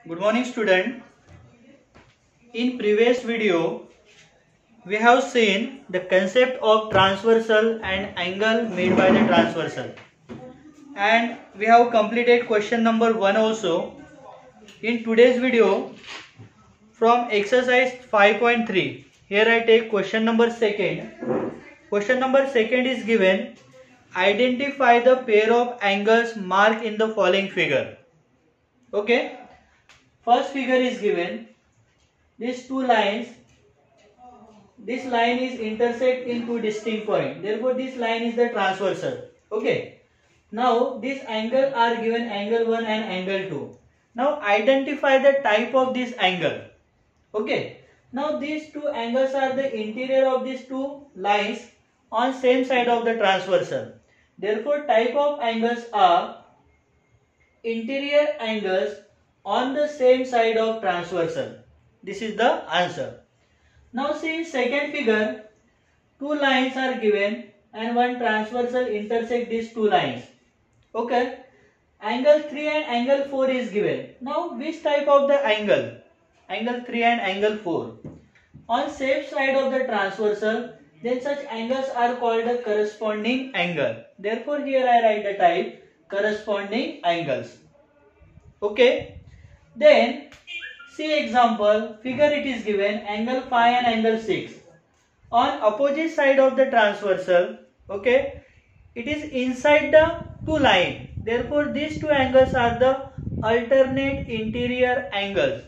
Good morning student. In previous video we have seen the concept of transversal and angle made by the transversal, and we have completed question number 1 also. In today's video from exercise 5.3, here I take question number 2. Question number 2 is given, identify the pair of angles marked in the following figure. Okay, first figure is given. These two lines, this line is intersect in two distinct points. Therefore, this line is the transversal. Okay. Now, these angles are given angle 1 and angle 2. Now, identify the type of this angle. Okay. Now, these two angles are the interior of these two lines on same side of the transversal. Therefore, type of angles are interior angles on the same side of transversal. This is the answer. Now see second figure, two lines are given and one transversal intersect these two lines. Okay. Angle 3 and angle 4 is given. Now which type of the angle? Angle 3 and angle 4. On same side of the transversal, then such angles are called a corresponding angle. Therefore here I write the type corresponding angles. Okay. Then see example, figure it is given angle 5 and angle 6. On opposite side of the transversal, okay, it is inside the two lines. Therefore, these two angles are the alternate interior angles.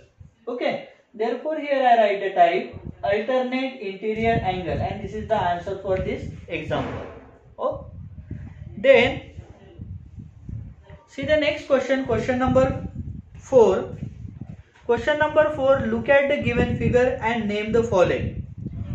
Okay, therefore here I write the type alternate interior angle, and this is the answer for this example. Oh, then see the next question, question number 4. Question number 4, look at the given figure and name the following.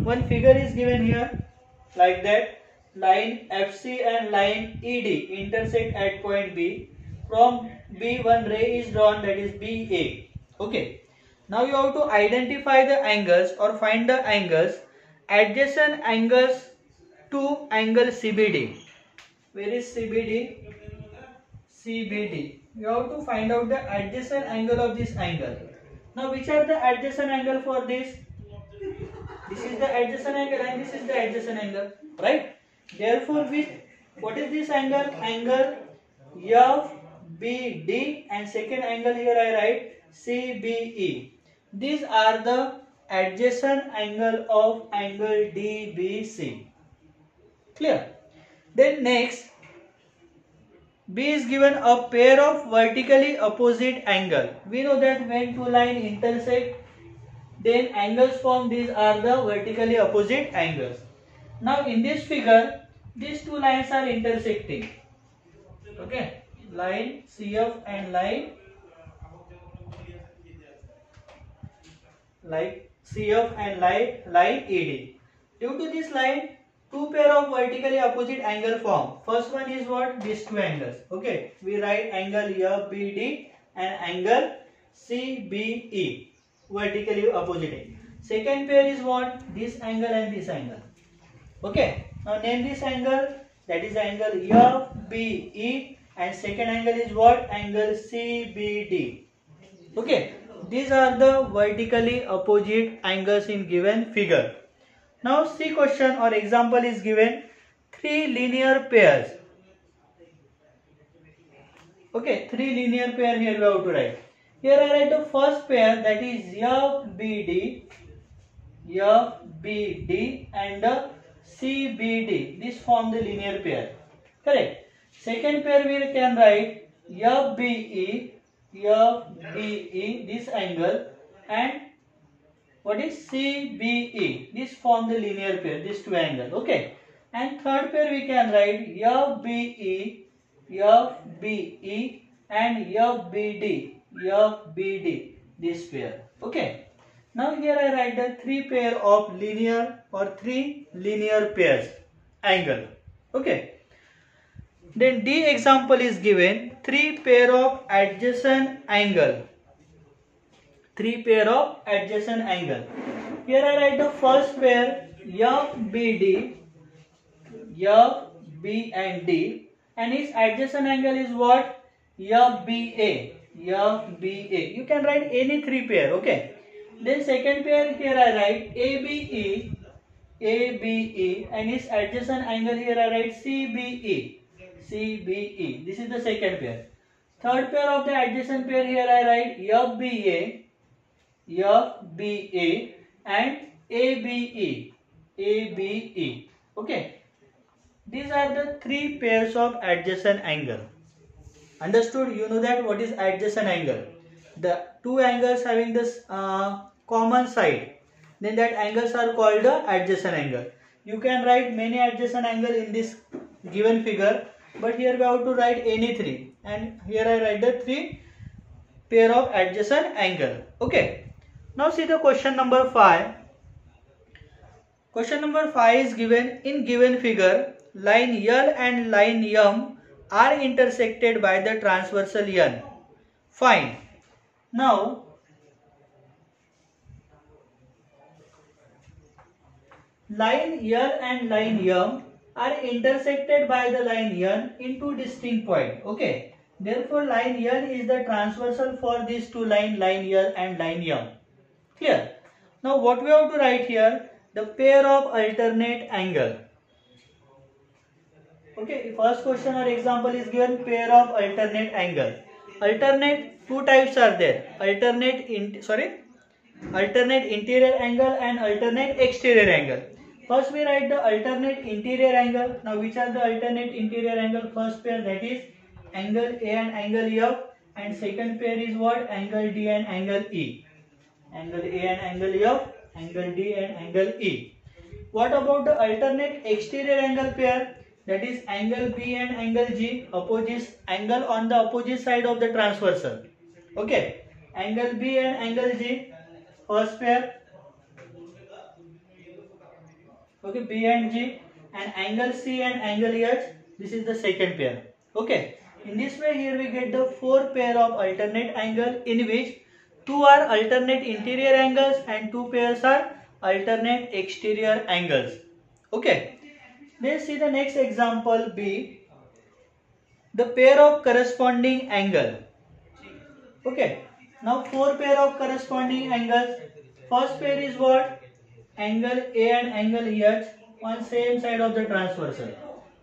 One figure is given here like that. Line FC and line ED intersect at point B. From B one ray is drawn, that is BA. Okay. Now you have to identify the angles or find the angles adjacent angles to angle CBD. Where is CBD? CBD. You have to find out the adjacent angle of this angle. Now which are the adjacent angle for this? This is the adjacent angle and this is the adjacent angle, right? Therefore, what is this angle? Angle FBD, and second angle here I write CBE. These are the adjacent angle of angle DBC. Clear? Then next, B is given a pair of vertically opposite angle. We know that when two lines intersect, then angles formed. These are the vertically opposite angles. Now in this figure, these two lines are intersecting. Okay, line CF and line CF and line ED. Due to this line, two pair of vertically opposite angle form. First one is what? These two angles. Okay, we write angle FBD and angle CBE, vertically opposite. Second pair is what? This angle and this angle. Okay, now name this angle, that is angle FBE, and second angle is what? Angle CBD. Okay, these are the vertically opposite angles in given figure. Now see question or example is given, three linear pairs. Okay, three linear pair here we have to write. Here I write the first pair, that is FBD and CBD. This form the linear pair. Correct. Second pair we can write FBE, this angle, and what is CBE? This form the linear pair, these two angles. Okay. And third pair we can write FBE and FBD, this pair. Okay. Now here I write the three pair of linear or three linear pairs angle. Okay. Then D example is given, three pair of adjacent angle. Three pair of adjacent angle. Here I write the first pair FBD, F, B and D, and its adjacent angle is what? FBA. FBA. You can write any three pair. Okay. Then second pair here I write ABE, and its adjacent angle here I write CBE. This is the second pair. Third pair of the adjacent pair here I write FBA, and ABE. Okay. These are the three pairs of adjacent angle. Understood? You know that what is adjacent angle? The two angles having this common side, then that angles are called the adjacent angle. You can write many adjacent angle in this given figure, but here we have to write any three, and here I write the three pair of adjacent angle. Okay. Now see the question number 5. Question number 5 is given in given figure. Line L and line M are intersected by the transversal N. Find. Now, line L and line M are intersected by the line N in two distinct points. Okay. Therefore, line N is the transversal for these two lines, line L and line M. Clear? Now, what we have to write here? The pair of alternate angle. Okay, first question or example is given pair of alternate angle. Alternate, two types are there. Alternate interior angle and alternate exterior angle. First we write the alternate interior angle. Now which are the alternate interior angle? First pair, that is angle A and angle F, and second pair is what? Angle D and angle E. Angle A and angle F, angle D and angle E. What about the alternate exterior angle pair? That is angle B and angle G, opposite angle on the opposite side of the transversal. Okay, angle B and angle G, first pair. Okay, B and G, and angle C and angle H, this is the second pair. Okay, in this way here we get the four pair of alternate angle, in which two are alternate interior angles and two pairs are alternate exterior angles. Okay. Then see the next example B, the pair of corresponding angle. Okay, now four pair of corresponding angles. First pair is what? Angle A and angle H on same side of the transversal,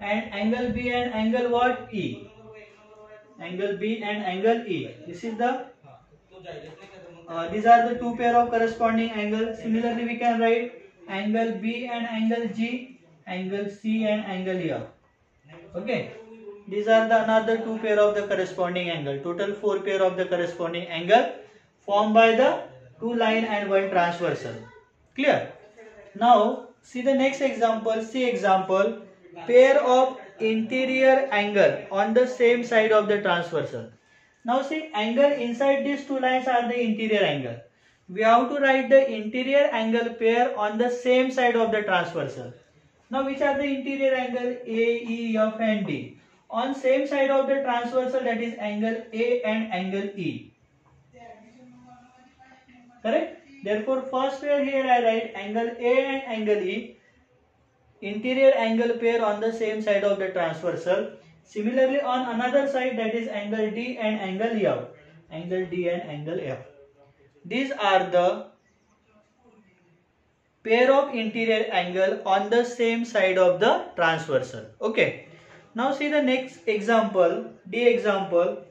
and angle B and angle what? E. Angle B and angle E. This is the these are the two pair of corresponding angles. Similarly, we can write angle B and angle G, angle C and angle F. Okay, these are the another two pair of the corresponding angle. Total four pair of the corresponding angle formed by the two line and one transversal. Clear? Now see the next example. See example, pair of interior angle on the same side of the transversal. Now see, angle inside these two lines are the interior angle. We have to write the interior angle pair on the same side of the transversal. Now which are the interior angle? A, E, F and D. On same side of the transversal, that is angle A and angle E. Correct? Therefore first pair here I write angle A and angle E. Interior angle pair on the same side of the transversal. Similarly on another side, that is angle D and angle F. Angle D and angle F. These are the pair of interior angle on the same side of the transversal. Okay. Now see the next example, D example,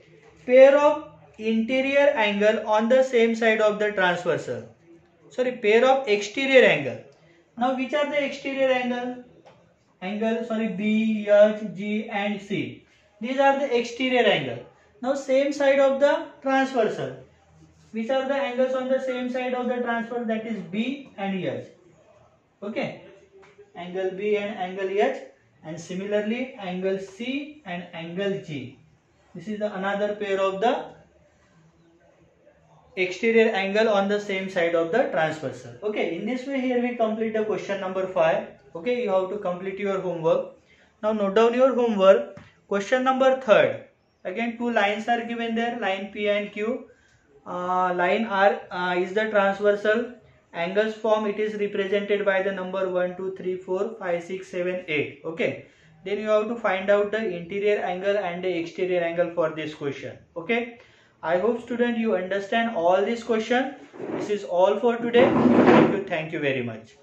pair of interior angle on the same side of the transversal. Sorry, pair of exterior angle. Now which are the exterior angle? B, H, G and C. These are the exterior angle. Now same side of the transversal. Which are the angles on the same side of the transversal? That is B and H. Okay. Angle B and angle H, and similarly angle C and angle G. This is the another pair of the exterior angle on the same side of the transversal. Okay, in this way here we complete the question number 5. Okay, you have to complete your homework. Now note down your homework. Question number 3. Again two lines are given there, line P and Q. Line R is the transversal. Angles form, it is represented by the number 1, 2, 3, 4, 5, 6, 7, 8. Okay. Then you have to find out the interior angle and the exterior angle for this question. Okay. I hope student you understand all these questions. This is all for today. Thank you very much.